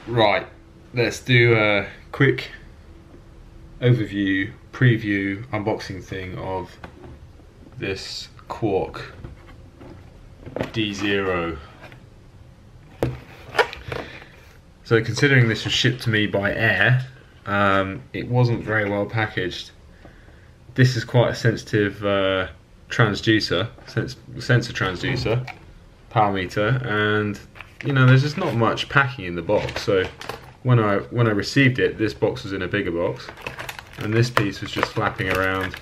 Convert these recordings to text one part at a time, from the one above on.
Right, let's do a quick overview, preview, unboxing thing of this Quarq Dzero. So considering this was shipped to me by air, it wasn't very well packaged. This is quite a sensitive transducer, sensor transducer, power meter, and you know, there's just not much packing in the box. So when I received it, this box was in a bigger box, and this piece was just flapping around.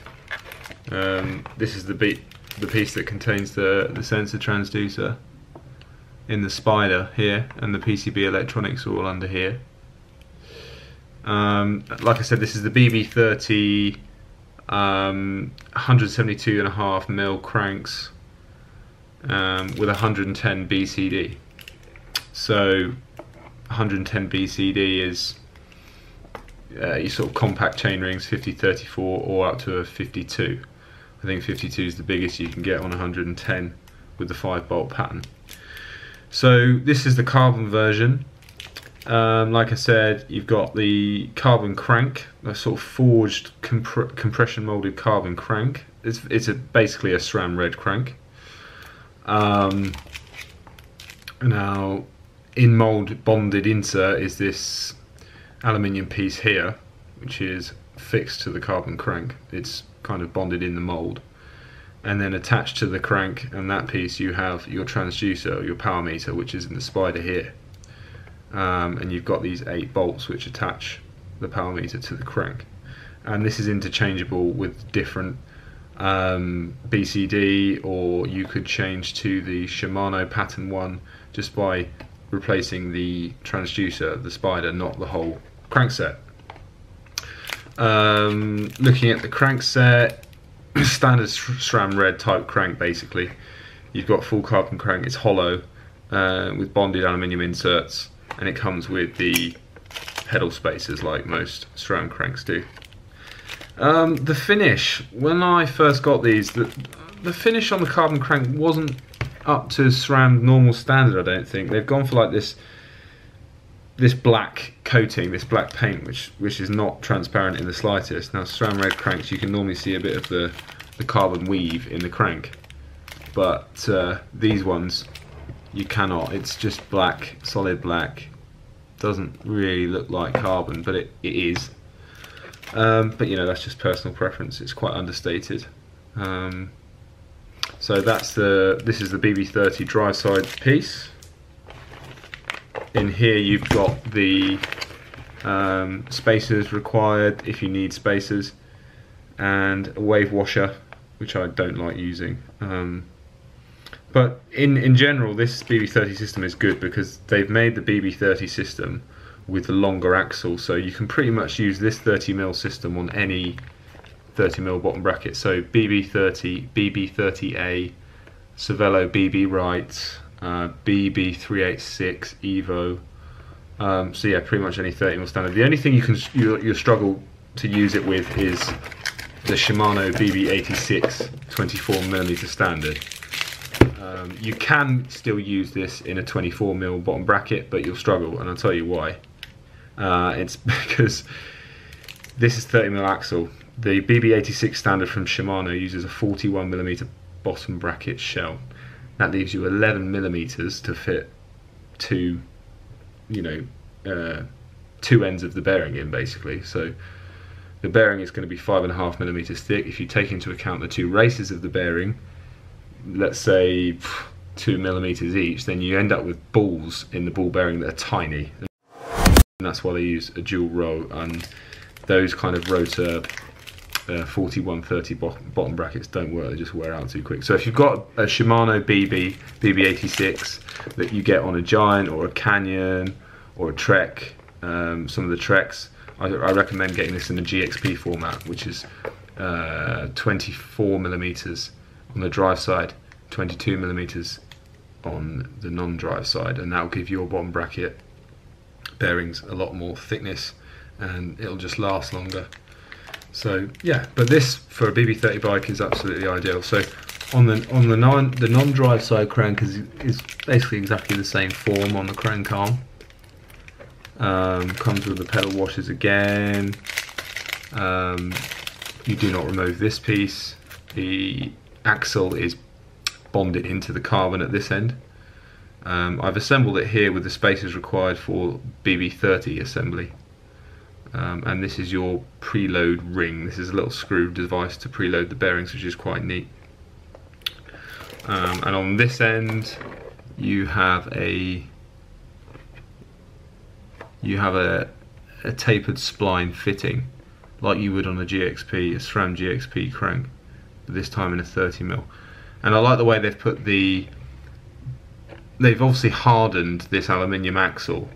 This is the piece that contains the sensor transducer in the spider here, and the PCB electronics are all under here. Like I said, this is the bb30 172.5mm cranks with 110 BCD. So 110 BCD is your sort of compact chain rings, 50-34 or up to a 52. I think 52 is the biggest you can get on 110 with the 5-bolt pattern. So this is the carbon version. Like I said, you've got the carbon crank, a sort of forged compression molded carbon crank. It's basically a SRAM red crank. Now, in mold bonded insert is this aluminium piece here, which is fixed to the carbon crank. It's kind of bonded in the mold, and then attached to the crank and that piece you have your transducer, your power meter, which is in the spider here. And you've got these 8 bolts which attach the power meter to the crank, and this is interchangeable with different BCD, or you could change to the Shimano pattern one just by replacing the transducer, the spider, not the whole crankset. Looking at the crankset, standard SRAM red type crank basically. You've got full carbon crank, it's hollow with bonded aluminium inserts, and it comes with the pedal spacers like most SRAM cranks do. The finish, when I first got these, the finish on the carbon crank wasn't up to SRAM normal standard, I don't think. They've gone for like this black coating, this black paint, which is not transparent in the slightest. Now SRAM red cranks, you can normally see a bit of the carbon weave in the crank, but these ones you cannot. It's just black, solid black. Doesn't really look like carbon, but it is. But you know, that's just personal preference. It's quite understated. So this is the bb30 drive side piece. In here you've got the spacers required if you need spacers, and a wave washer, which I don't like using. But in general, this bb30 system is good because they've made the bb30 system with the longer axle, so you can pretty much use this 30mm system on any 30mm bottom bracket. So bb30, bb30A, Cervelo BB Right, bb386 Evo. So yeah, pretty much any 30mm standard. The only thing you'll struggle to use it with is the Shimano bb86 24mm standard. You can still use this in a 24mm bottom bracket, but you'll struggle, and I'll tell you why. It's because this is 30mm axle. The bb86 standard from Shimano uses a 41mm bottom bracket shell. That leaves you 11mm to fit two ends of the bearing in, basically. So the bearing is going to be 5.5mm thick. If you take into account the 2 races of the bearing, let's say 2mm each, then you end up with balls in the ball bearing that are tiny, and that's why they use a dual row. And those kind of rotor 4130 bottom brackets don't work, they just wear out too quick. So if you've got a Shimano bb86 that you get on a Giant or a Canyon or a Trek, some of the Treks, I recommend getting this in the GXP format, which is 24mm on the drive side, 22mm on the non-drive side, and that will give your bottom bracket bearings a lot more thickness, and it'll just last longer. So yeah, but this for a bb30 bike is absolutely ideal. So on the non-drive side crank is basically exactly the same form on the crank arm. Comes with the pedal washers again. You do not remove this piece. The axle is bonded into the carbon at this end. I've assembled it here with the spacers required for bb30 assembly. And this is your preload ring. This is a little screw device to preload the bearings, which is quite neat. And on this end you have a tapered spline fitting, like you would on a GXP, a SRAM GXP crank, but this time in a 30mm. And I like the way they've obviously hardened this aluminium axle.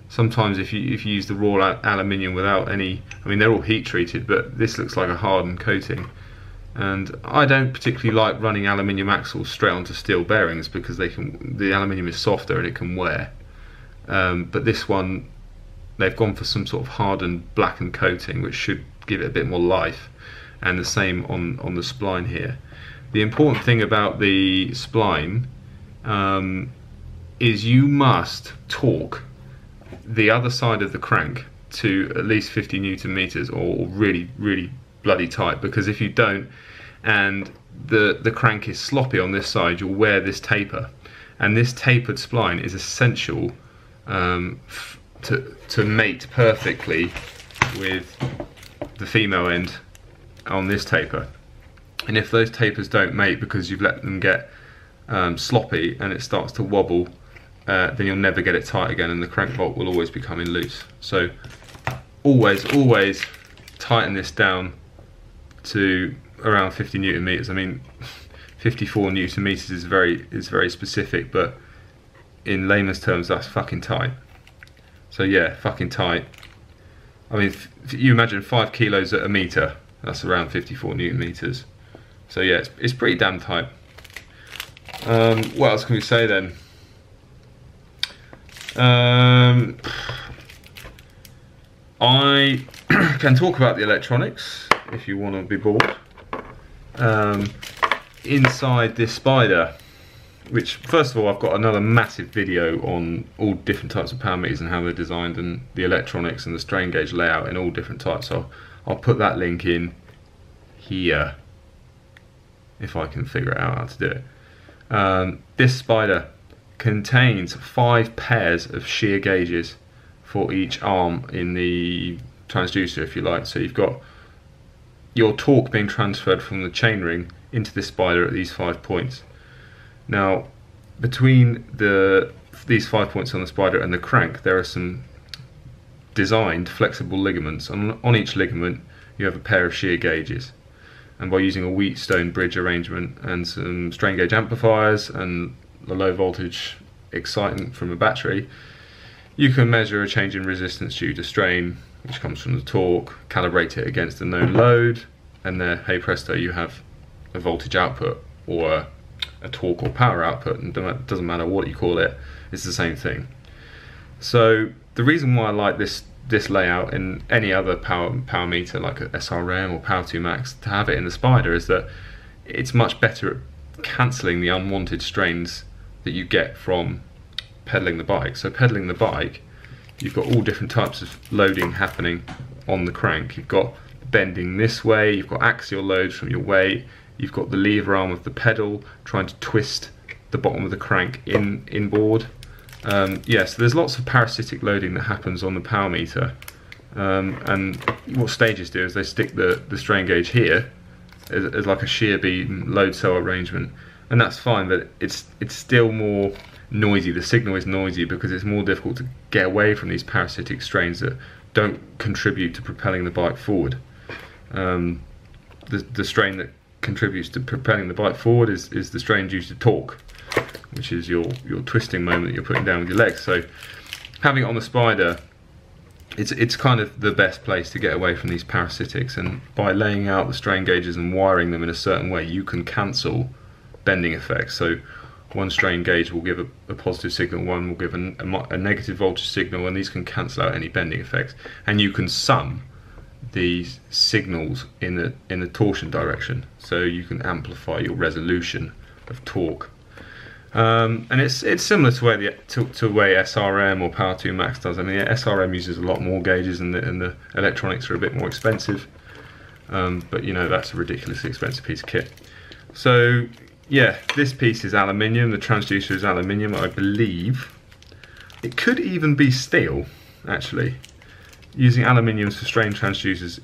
Sometimes if you use the raw aluminium without any, I mean they're all heat treated, but this looks like a hardened coating. And I don't particularly like running aluminium axles straight onto steel bearings because the aluminium is softer and it can wear. But this one, they've gone for some sort of hardened blackened coating, which should give it a bit more life. And the same on the spline here. The important thing about the spline is you must torque the other side of the crank to at least 50 Newton meters, or really bloody tight, because if you don't and the crank is sloppy on this side, you'll wear this taper, and this tapered spline is essential to mate perfectly with the female end on this taper. And if those tapers don't mate because you've let them get sloppy and it starts to wobble, then you'll never get it tight again, and the crank bolt will always be coming loose. So always tighten this down to around 50 Newton meters. I mean 54 Newton meters is very specific, but in layman's terms that's fucking tight. So yeah, fucking tight. I mean, if you imagine 5 kilos at a meter, that's around 54 Newton meters. So yeah, it's pretty damn tight. What else can we say then? I can talk about the electronics if you want to be bored. Inside this spider, which first of all I've got another massive video on all different types of power meters and how they're designed, and the electronics and the strain gauge layout in all different types, so I'll put that link in here if I can figure out how to do it. This spider contains 5 pairs of shear gauges for each arm in the transducer, if you like. So you've got your torque being transferred from the chainring into this spider at these 5 points. Now, between these 5 points on the spider and the crank, there are some designed flexible ligaments. On each ligament you have a pair of shear gauges, and by using a Wheatstone bridge arrangement and some strain gauge amplifiers and the low voltage excitant from a battery, you can measure a change in resistance due to strain, which comes from the torque, calibrate it against a known load, and there, hey presto, you have a voltage output or a torque or power output, and it doesn't matter what you call it, it's the same thing. So the reason why I like this layout in any other power meter like a SRM or Power 2 Max to have it in the spider is that it's much better at cancelling the unwanted strains that you get from pedaling the bike. So pedaling the bike, you've got all different types of loading happening on the crank. You've got bending this way, you've got axial loads from your weight, you've got the lever arm of the pedal trying to twist the bottom of the crank inboard. Yeah, so there's lots of parasitic loading that happens on the power meter, and what stages do is they stick the strain gauge here as like a shear beam load cell arrangement, and that's fine, but it's still more noisy. The signal is noisy because it's more difficult to get away from these parasitic strains that don't contribute to propelling the bike forward. The strain that contributes to propelling the bike forward is the strain due to torque, which is your twisting moment that you're putting down with your legs. So having it on the spider, it's kind of the best place to get away from these parasitics, and by laying out the strain gauges and wiring them in a certain way, you can cancel bending effects. So one strain gauge will give a positive signal, one will give a negative voltage signal, and these can cancel out any bending effects, and you can sum these signals in the torsion direction, so you can amplify your resolution of torque. And it's similar to the way SRM or Power 2 Max does. I mean, SRM uses a lot more gauges, and the electronics are a bit more expensive. But you know, that's a ridiculously expensive piece of kit. So yeah, this piece is aluminium. The transducer is aluminium, I believe. It could even be steel, actually. Using aluminiums for strain transducers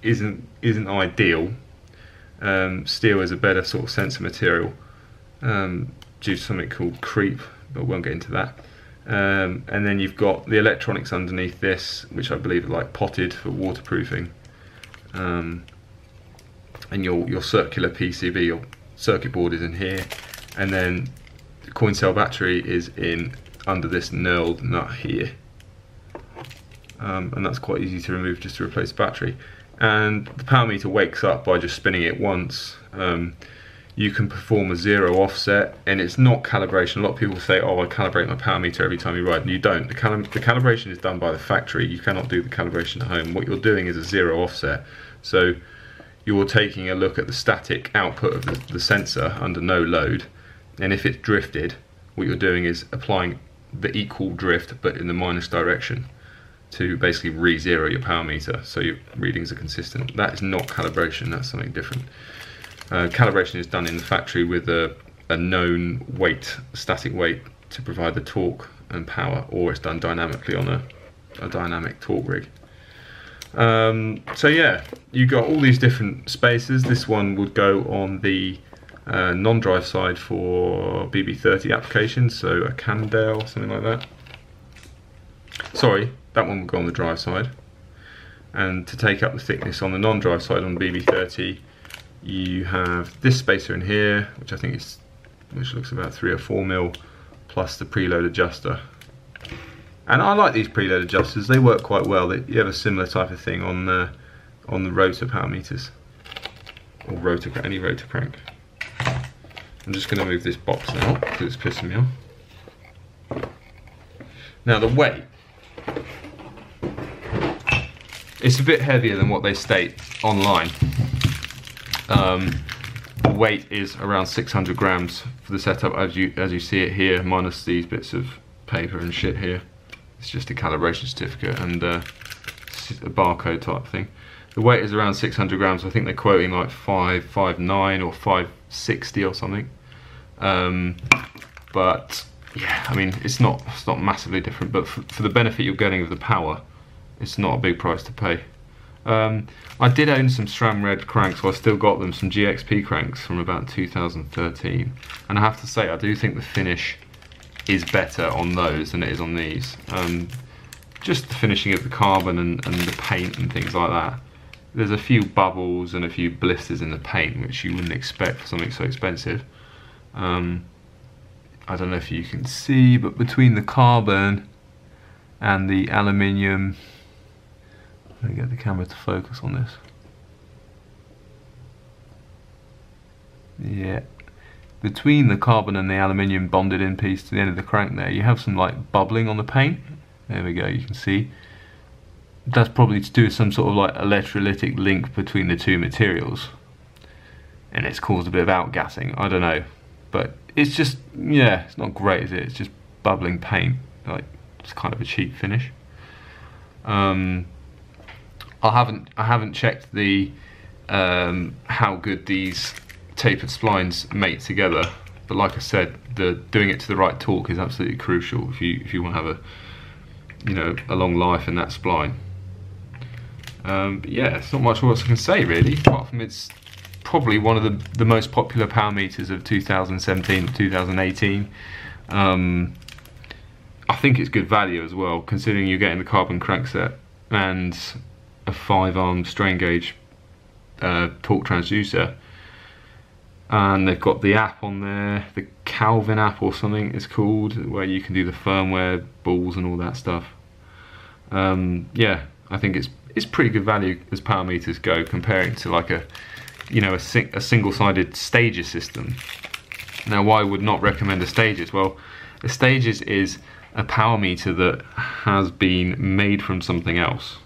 isn't ideal. Steel is a better sort of sensor material, due to something called creep, but we won't get into that. And then you've got the electronics underneath this, which I believe are like potted for waterproofing. And your circular PCB, your circuit board, is in here, and then the coin cell battery is in under this knurled nut here. And that's quite easy to remove just to replace the battery. And the power meter wakes up by just spinning it once. You can perform a zero offset, and it's not calibration. A lot of people say, oh, I calibrate my power meter every time you ride, and you don't. The calibration is done by the factory. You cannot do the calibration at home. What you're doing is a zero offset. So you're taking a look at the static output of the sensor under no load, and if it's drifted, what you're doing is applying the equal drift but in the minus direction to basically re-zero your power meter, so your readings are consistent. That is not calibration, that's something different. Calibration is done in the factory with a known weight, static weight, to provide the torque and power, or it's done dynamically on a dynamic torque rig. So yeah, you got all these different spaces. This one would go on the non-drive side for bb30 applications, so a Cannondale, something like that. Sorry, that one would go on the drive side. And to take up the thickness on the non-drive side on bb30, you have this spacer in here, which I think is, which looks about 3 or 4 mil, plus the preload adjuster. And I like these preload adjusters; they work quite well. You have a similar type of thing on the rotor power meters, or any rotor crank. I'm just going to move this box now because it's pissing me off. Now the weight, it's a bit heavier than what they state online. The weight is around 600 grams for the setup, as you see it here, minus these bits of paper and shit here. It's just a calibration certificate and a barcode type thing. The weight is around 600 grams. I think they're quoting like 559 or 560 or something. But yeah, I mean, it's not massively different. But for the benefit you're getting of the power, it's not a big price to pay. I did own some SRAM Red cranks, so I still got them, some GXP cranks from about 2013, and I have to say I do think the finish is better on those than it is on these. Just the finishing of the carbon and the paint and things like that. There's a few bubbles and a few blisters in the paint which you wouldn't expect for something so expensive. I don't know if you can see, but between the carbon and the aluminium, let me get the camera to focus on this. Yeah, between the carbon and the aluminium bonded in piece to the end of the crank there, you have some like bubbling on the paint. There we go, you can see. That's probably to do with some sort of like electrolytic link between the two materials, and it's caused a bit of outgassing. I don't know, but it's just, yeah, it's not great, is it? It's just bubbling paint. Like, it's kind of a cheap finish. I haven't checked the how good these tapered splines mate together, but like I said, doing it to the right torque is absolutely crucial if you want to have a long life in that spline. But yeah, it's not much else I can say really, apart from it's probably one of the most popular power meters of 2017 to 2018. I think it's good value as well, considering you're getting the carbon crankset and a 5-arm strain gauge torque transducer, and they've got the app on there, the Kelvin app or something it's called, where you can do the firmware balls and all that stuff. Yeah, I think it's pretty good value as power meters go, comparing to like a single-sided Stages system. Now, why I would not recommend a Stages? Well, a Stages is a power meter that has been made from something else.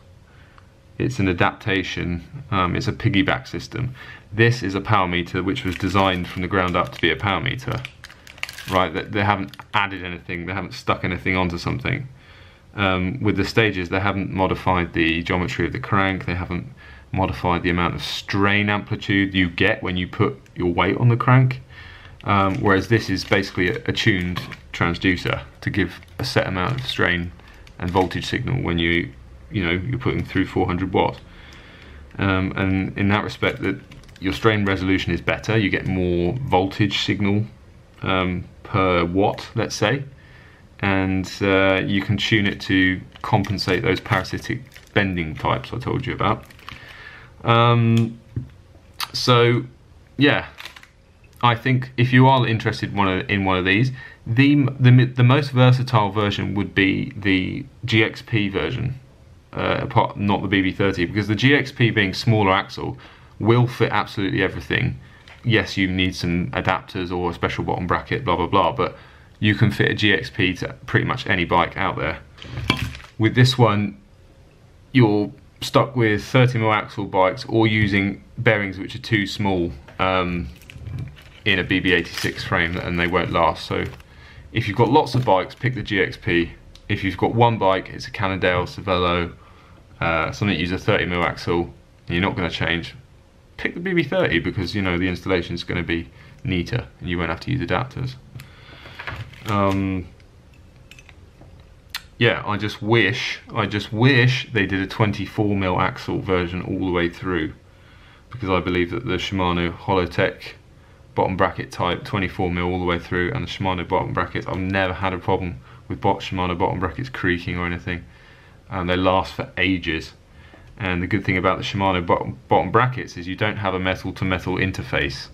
It's an adaptation, it's a piggyback system. This is a power meter which was designed from the ground up to be a power meter. right? They haven't added anything, they haven't stuck anything onto something. With the stages, they haven't modified the geometry of the crank, they haven't modified the amount of strain amplitude you get when you put your weight on the crank. Whereas this is basically a tuned transducer to give a set amount of strain and voltage signal when you're putting through 400 watts. And in that respect, that your strain resolution is better. You get more voltage signal per watt, let's say, and you can tune it to compensate those parasitic bending types I told you about. So yeah, I think if you are interested in one of these, the most versatile version would be the GXP version, not the bb30, because the GXP, being smaller axle, will fit absolutely everything. Yes, you need some adapters or a special bottom bracket, blah blah blah, but you can fit a GXP to pretty much any bike out there. With this one, you're stuck with 30mm axle bikes or using bearings which are too small in a bb86 frame, and they won't last. So if you've got lots of bikes, pick the GXP. If you've got one bike, it's a Cannondale, Cervelo, something that uses a 30mm axle, and you're not going to change, pick the bb30, because the installation is going to be neater and you won't have to use adapters. Yeah, I just wish they did a 24mm axle version all the way through, because I believe that the Shimano Holotech bottom bracket type 24mm all the way through, and the Shimano bottom brackets, I've never had a problem with Shimano bottom brackets creaking or anything, and they last for ages. And the good thing about the Shimano bottom brackets is you don't have a metal to metal interface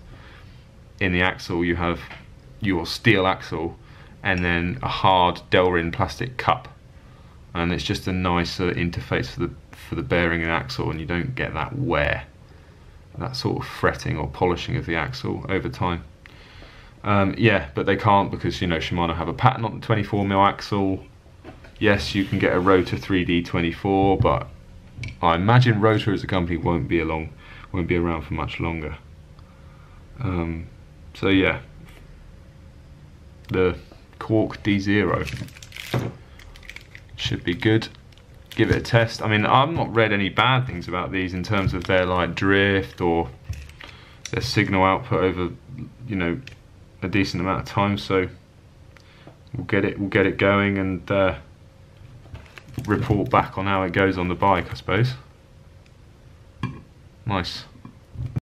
in the axle. You have your steel axle and then a hard Delrin plastic cup, and it's just a nicer interface for the bearing and axle, and you don't get that wear, that sort of fretting or polishing of the axle over time. Yeah, but they can't, because Shimano have a patent on the 24mm axle. Yes, you can get a Rotor 3D24, but I imagine Rotor as a company won't be around for much longer. So yeah, the Quarq Dzero should be good. Give it a test. I mean, I've not read any bad things about these in terms of their drift or their signal output over a decent amount of time. So we'll get it going and report back on how it goes on the bike, I suppose. Nice.